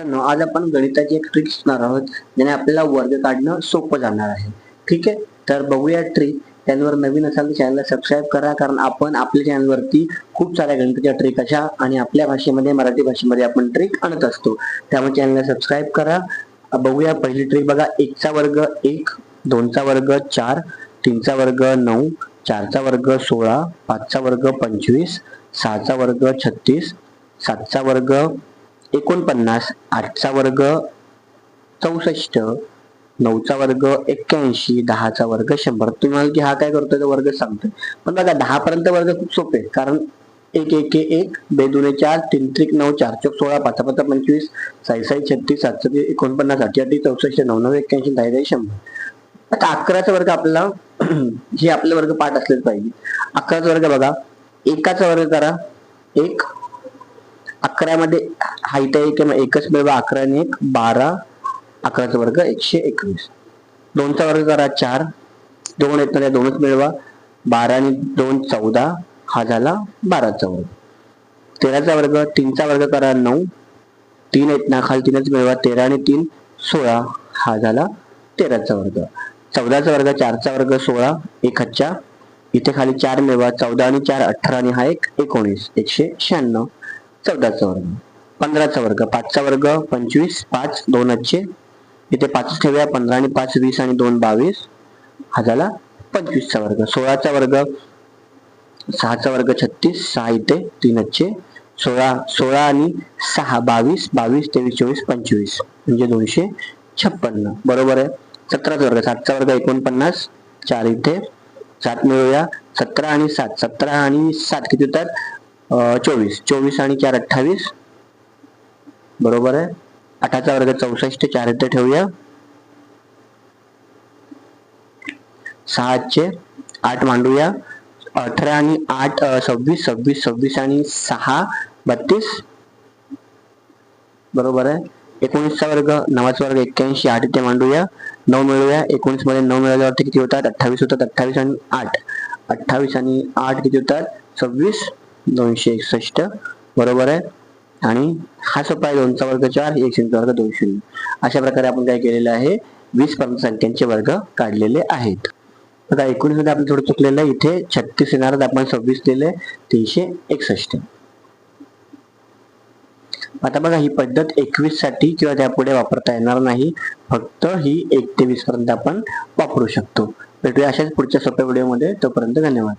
आज आपण गणिताची एक ट्रिक शिकणार आहोत ज्याने आपल्याला वर्ग काढणं सोपं जाणार आहे. ठीक आहे, तर बघूया ट्रिक. चॅनलवर नवीन असाल तर चॅनलला सबस्क्राईब करा, कारण आपण आपल्या चॅनलवरती खूप साऱ्या गणिताच्या ट्रिक अशा आणि आपल्या भाषेमध्ये मराठी भाषेमध्ये आपण ट्रिक आणत असतो. त्यामुळे चॅनलला सबस्क्राईब करा. बघूया पहिली ट्रिक. बघा, 1चा वर्ग 1, 2चा वर्ग 4, 3चा वर्ग 9, 4चा वर्ग 16, 5चा वर्ग 25, 6चा वर्ग 36, 7चा वर्ग 49, 8चा वर्ग 64, 9चा वर्ग 81, 10चा वर्ग 100. तुम्हाला की हा काय करतोय, वर्ग सांगतोय. पण बघा 10 पर्यंत वर्ग खूप सोपे, कारण 1 1 1 2 2 4 3 3 9 4 4 16 5 5 25 6 6 36 7 7 49 8 8 64 9 9 81 10 10 100. आता 11चा वर्ग आपल्याला हे आपले वर्ग पाठ असलेच पाहिजे. 11चा वर्ग बघा, एकाचा वर्ग करा 1, 11 मध्ये हा इथे एकच मिळवा, 11 आणि 1 12, 11चा वर्ग 121. 2चा वर्ग करा 4, 2 येत नाही 2च मिळवा, 12 आणि 2 14, हा झाला 12चा वर्ग. 13चा वर्ग, 3चा वर्ग करा 9, 3 येत ना खाली 3च मिळवा, 13 आणि 3 16, हा झाला 13चा वर्ग. 14चा वर्ग, 4चा वर्ग 16, 1 हातच्या इथे खाली 4 मिळवा, 14 आणि 4 18 आणि हा 1 19, 196, 14चा वर्ग. 15चा वर्ग, 5चा वर्ग 25, 5 2 हातचे इथे 5 ठेवूया, 15 आणि 5 20 आणि 2 22, हा झाला 25चा वर्ग. 16चा वर्ग, 6चा वर्ग 36, 6 इथे 3 हातचे 16 16 आणि 6 22 22 23 24 25, म्हणजे 256, बरोबर आहे. 17चा वर्ग, 7चा वर्ग 49, 4 इथे 7 मिळूया, 17 आणि 7 17 आणि 7 किती होतात 24, 24 आणि 4 28, बरोबर आहे. 8चा वर्ग 64, 4 इथे ठेवूया, 6 चे 8 मांडूया, 18 आणि 8 26 26 26 आणि 6 32, बरोबर आहे. 19चा वर्ग, 9चा वर्ग 81, 8 इथे मांडूया, 9 मिळूया, 19 मध्ये 9 मिळाल्यावरती किती होतात 28 होतात, 28 आणि 8 28 आणि 8 किती होतात 26, 261, बरोबर आहे. आणि हा सोपा आहे, 2चा वर्ग 4, 1 वर्ग 2 0. अशा प्रकारे आपण काय केलेलं आहे, 20 पर्यंत संख्यांचे वर्ग काढलेले आहेत. आता 19 मध्ये आपण थोडं चुकलेलं आहे, इथे 36 येणार, आपण 26 लिहिले, 361. आता बघा, ही पद्धत 21 साठी किंवा त्यापुढे वापरता येणार नाही, फक्त ही 1 ते 20 पर्यंत आपण वापरू शकतो. भेटूया अशाच पुढच्या सोप्या व्हिडिओमध्ये. तोपर्यंत धन्यवाद.